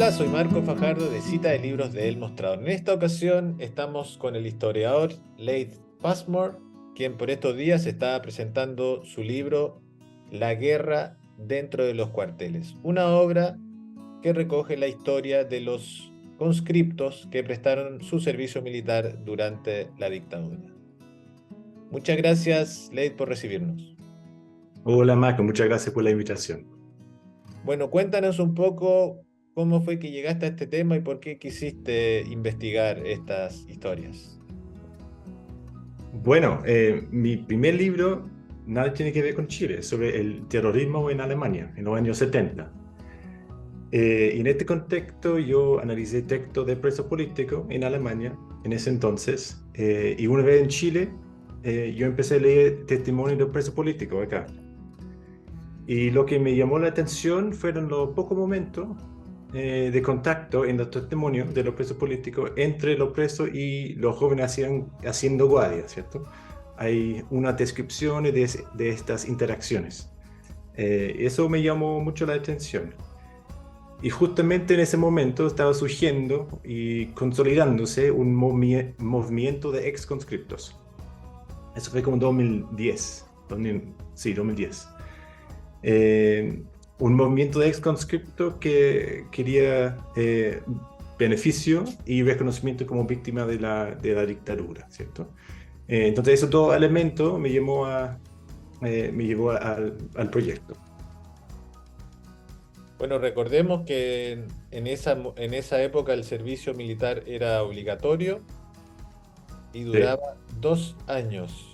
Hola, soy Marco Fajardo de Cita de Libros de El Mostrador. En esta ocasión estamos con el historiador Leith Passmore, quien por estos días está presentando su libro La guerra dentro de los cuarteles, una obra que recoge la historia de los conscriptos que prestaron su servicio militar durante la dictadura. Muchas gracias, Leith, por recibirnos. Hola Marco, muchas gracias por la invitación. Bueno, cuéntanos un poco cómo fue que llegaste a este tema y por qué quisiste investigar estas historias. Bueno, mi primer libro nada tiene que ver con Chile, sobre el terrorismo en Alemania en los años 70. Y en este contexto yo analicé textos de presos políticos en Alemania en ese entonces. Y una vez en Chile, yo empecé a leer testimonios de presos políticos acá. Y lo que me llamó la atención fueron los pocos momentos de contacto en los testimonios de los presos políticos entre los presos y los jóvenes haciendo guardia, ¿cierto? Hay unas descripciones de estas interacciones. Eso me llamó mucho la atención. Y justamente en ese momento estaba surgiendo y consolidándose un movimiento de ex conscriptos. Eso fue como 2010, sí, 2010. eh, un movimiento de ex conscripto que quería beneficio y reconocimiento como víctima de la dictadura, ¿cierto? Entonces, esos dos elementos me llevó al proyecto. Bueno, recordemos que en esa época el servicio militar era obligatorio y Sí. duraba 2 años.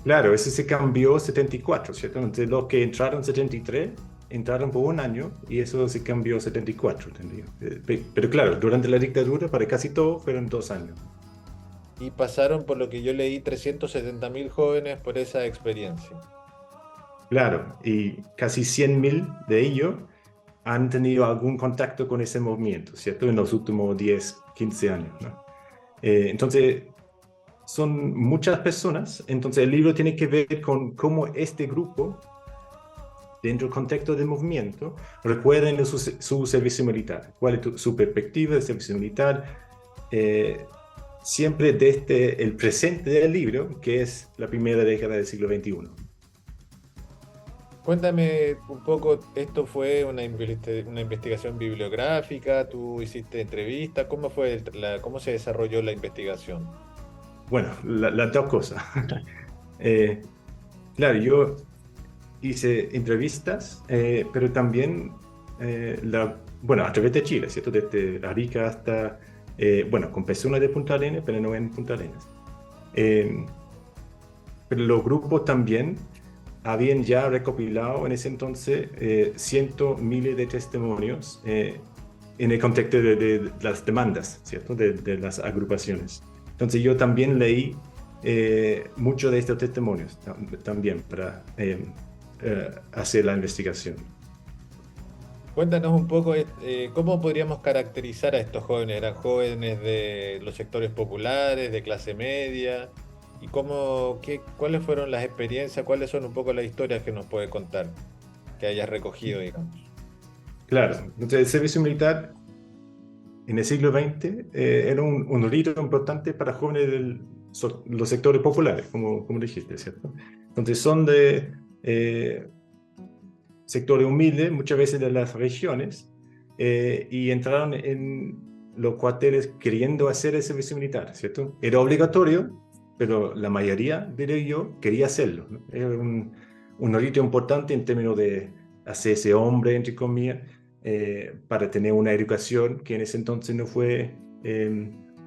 Claro, eso se cambió en 74, ¿cierto? Entonces, los que entraron en 73 entraron por un año y eso se cambió en 74, ¿entendido? Pero claro, durante la dictadura para casi todos fueron 2 años. Y pasaron, por lo que yo leí, 370.000 jóvenes por esa experiencia. Claro, y casi 100.000 de ellos han tenido algún contacto con ese movimiento, ¿cierto? En los últimos 10, 15 años, ¿no? Entonces, son muchas personas, entonces el libro tiene que ver con cómo este grupo, dentro del contexto del movimiento, recuerden su servicio militar, cuál es su perspectiva de servicio militar, eh, siempre desde el presente del libro, que es la primera década del siglo XXI. Cuéntame un poco, ¿esto fue una investigación bibliográfica? ¿Tú hiciste entrevistas? ¿Cómo fue cómo se desarrolló la investigación? Bueno, las dos cosas. Eh, claro, yo hice entrevistas, pero también, bueno, a través de Chile, ¿cierto? Desde Arica hasta, bueno, con personas de Punta Arenas, pero no en Punta Arenas. Eh, pero los grupos también habían ya recopilado en ese entonces cientos, miles de testimonios en el contexto de las demandas, ¿cierto? De las agrupaciones. Entonces yo también leí muchos de estos testimonios también para hacer la investigación. Cuéntanos un poco, cómo podríamos caracterizar a estos jóvenes. ¿Eran jóvenes de los sectores populares, de clase media? ¿Y cuáles fueron las experiencias, cuáles son un poco las historias que nos puede contar, que hayas recogido, digamos? Claro, entonces el servicio militar en el siglo XX era un rito importante para jóvenes de los sectores populares, como dijiste, ¿cierto? Entonces son de sectores humildes, muchas veces de las regiones, y entraron en los cuarteles queriendo hacer el servicio militar, ¿cierto? Era obligatorio, pero la mayoría, diré yo, quería hacerlo, ¿no? Era un rito importante en términos de hacerse hombre, entre comillas, para tener una educación que en ese entonces no fue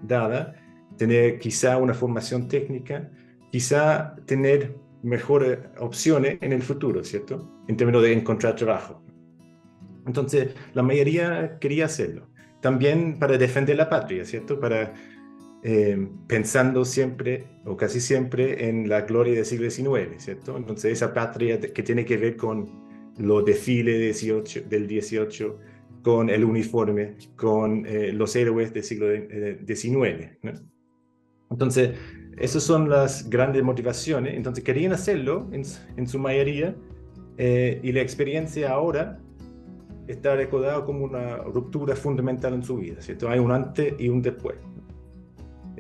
dada, tener quizá una formación técnica, quizá tener mejores opciones en el futuro, ¿cierto? En términos de encontrar trabajo. Entonces, la mayoría quería hacerlo. También para defender la patria, ¿cierto? Para pensando siempre o casi siempre en la gloria del siglo XIX, ¿cierto? Entonces, esa patria que tiene que ver con los desfiles del 18, con el uniforme, con los héroes del siglo XIX, ¿no? Entonces, esas son las grandes motivaciones. Entonces, querían hacerlo en su mayoría y la experiencia ahora está recordado como una ruptura fundamental en su vida, ¿cierto? Hay un antes y un después.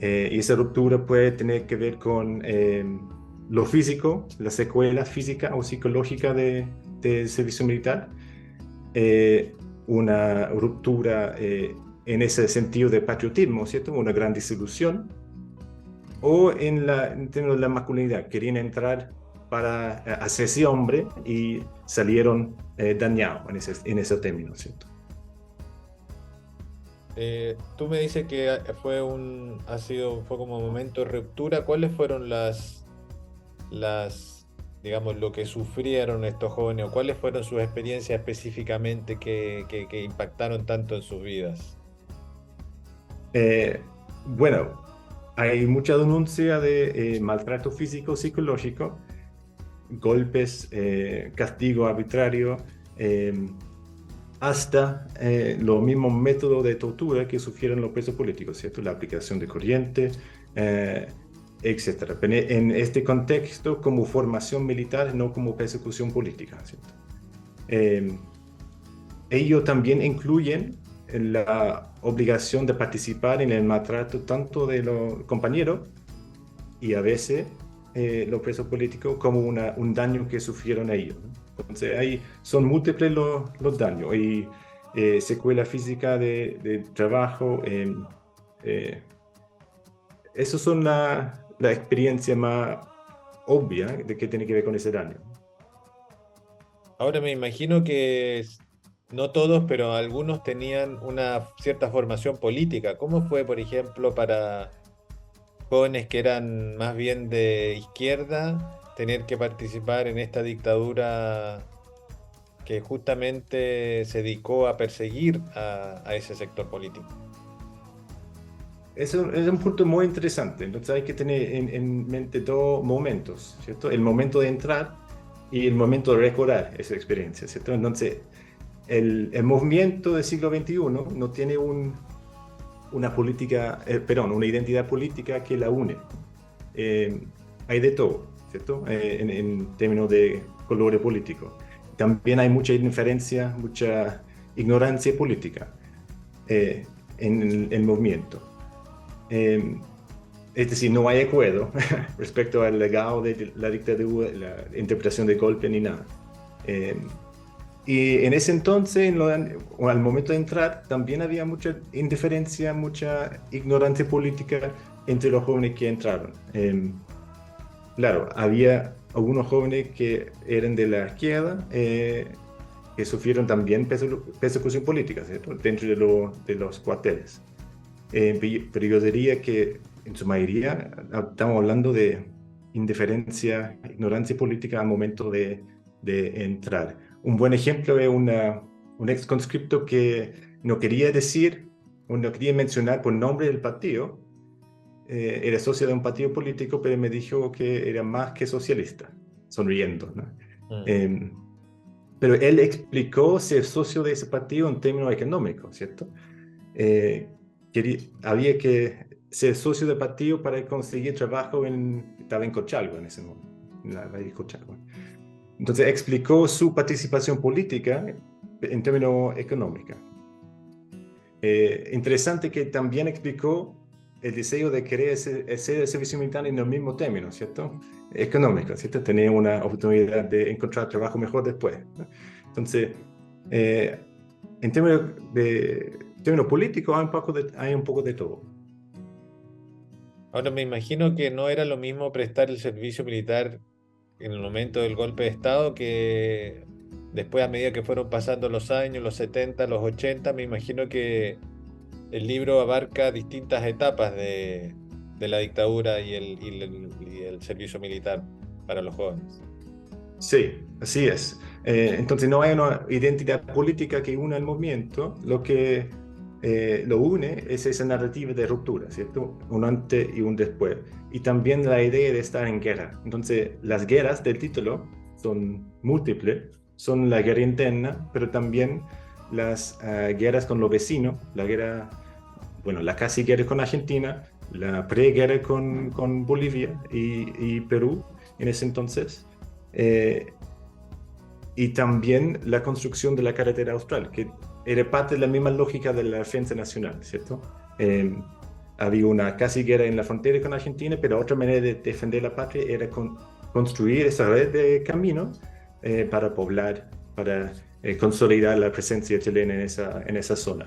Y esa ruptura puede tener que ver con lo físico, la secuela física o psicológica del servicio militar, una ruptura en ese sentido de patriotismo, ¿cierto? Una gran desilusión, o en términos de la masculinidad, querían entrar para hacerse hombre y salieron dañados en ese término, ¿cierto? Tú me dices que fue como momento de ruptura. ¿Cuáles fueron digamos, lo que sufrieron estos jóvenes o cuáles fueron sus experiencias específicamente que impactaron tanto en sus vidas? Eh, bueno, hay mucha denuncia de maltrato físico, psicológico, golpes, castigo arbitrario, hasta los mismos métodos de tortura que sufrieron los presos políticos, ¿cierto? La aplicación de corriente, etcétera. Pero en este contexto, como formación militar, no como persecución política, ¿cierto? Ellos también incluyen la obligación de participar en el maltrato tanto de los compañeros y a veces los presos políticos como un daño que sufrieron ellos, ¿no? Entonces son múltiples los daños y secuela física de trabajo. Esas son la experiencia más obvia de que tiene que ver con ese daño. Ahora me imagino que no todos, pero algunos tenían una cierta formación política. ¿Cómo fue, por ejemplo, para jóvenes que eran más bien de izquierda tener que participar en esta dictadura que justamente se dedicó a perseguir a ese sector político? Es un punto muy interesante. Entonces hay que tener en mente dos momentos, ¿cierto? El momento de entrar y el momento de recordar esa experiencia, ¿cierto? Entonces, el movimiento del siglo XXI no tiene una política, una identidad política que la une. Hay de todo, ¿cierto? En términos de color político. También hay mucha indiferencia, mucha ignorancia política en el movimiento. Es decir, no hay acuerdo respecto al legado de la dictadura, la interpretación de golpe ni nada. Y en ese entonces, al momento de entrar, también había mucha indiferencia, mucha ignorancia política entre los jóvenes que entraron. Claro, había algunos jóvenes que eran de la izquierda, que sufrieron también persecución política, ¿cierto? Dentro de los cuarteles. Pero yo diría que en su mayoría estamos hablando de indiferencia, ignorancia política al momento de entrar. Un buen ejemplo es un ex conscripto que no quería decir o no quería mencionar por nombre del partido. Era socio de un partido político, pero me dijo que era más que socialista, sonriendo, ¿no? Pero él explicó ser socio de ese partido en términos económicos, ¿cierto? Había que ser socio del partido para conseguir trabajo estaba en Cochalvo en ese momento, en la valle de Cochalvo. Entonces explicó su participación política en términos económicos. Interesante que también explicó el deseo de querer hacer el servicio militar en los mismos términos, ¿cierto? Económico, ¿cierto? Tener una oportunidad de encontrar trabajo mejor después, ¿no? Entonces, en términos políticos hay un poco de todo. Ahora me imagino que no era lo mismo prestar el servicio militar en el momento del golpe de Estado que después, a medida que fueron pasando los años, los 70, los 80, me imagino que el libro abarca distintas etapas de la dictadura y el servicio militar para los jóvenes. Sí, así es. Entonces no hay una identidad política que una al movimiento. Lo que lo une es esa narrativa de ruptura, ¿cierto? Un antes y un después. Y también la idea de estar en guerra. Entonces las guerras del título son múltiples. Son la guerra interna, pero también las guerras con los vecinos, la casi guerra con Argentina, la preguerra con Bolivia y Perú en ese entonces. y también la construcción de la carretera austral, que era parte de la misma lógica de la defensa nacional, ¿cierto? Había una casi guerra en la frontera con Argentina, pero otra manera de defender la patria era construir esa red de caminos para poblar, para consolidar la presencia chilena en esa zona.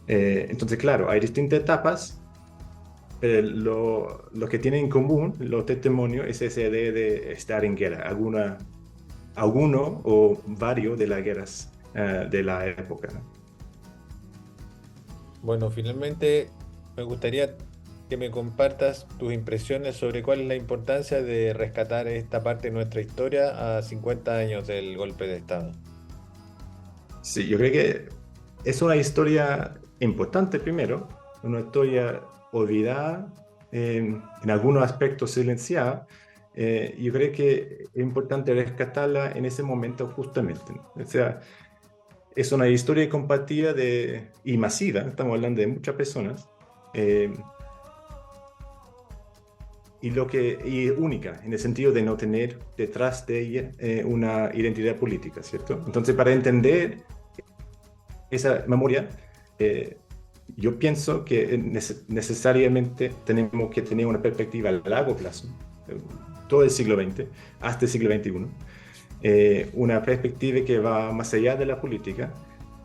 Entonces, claro, hay distintas etapas. Lo que tienen en común los testimonios es esa idea de estar en guerra, alguno o varios de las guerras de la época, ¿no? Bueno, finalmente me gustaría que me compartas tus impresiones sobre cuál es la importancia de rescatar esta parte de nuestra historia a 50 años del golpe de Estado. Sí, yo creo que es una historia importante primero, una historia olvidada, en algunos aspectos silenciada. Yo creo que es importante rescatarla en ese momento justamente, ¿no? O sea, es una historia compartida y masiva, estamos hablando de muchas personas, eh, y única, en el sentido de no tener detrás de ella una identidad política, ¿cierto? Entonces, para entender esa memoria, eh, yo pienso que necesariamente tenemos que tener una perspectiva a largo plazo, todo el siglo XX, hasta el siglo XXI, una perspectiva que va más allá de la política,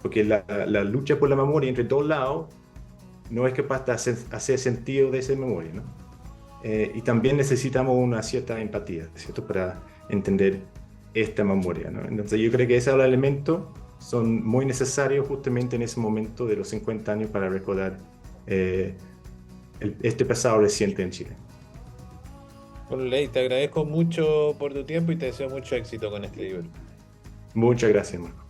porque la lucha por la memoria entre dos lados no es capaz de hacer sentido de esa memoria, ¿no? Y también necesitamos una cierta empatía, ¿cierto? Para entender esta memoria, ¿no? Entonces yo creo que esos elementos son muy necesarios justamente en ese momento de los 50 años para recordar este pasado reciente en Chile. Bueno, Ley, te agradezco mucho por tu tiempo y te deseo mucho éxito con este libro. Muchas gracias, Marco.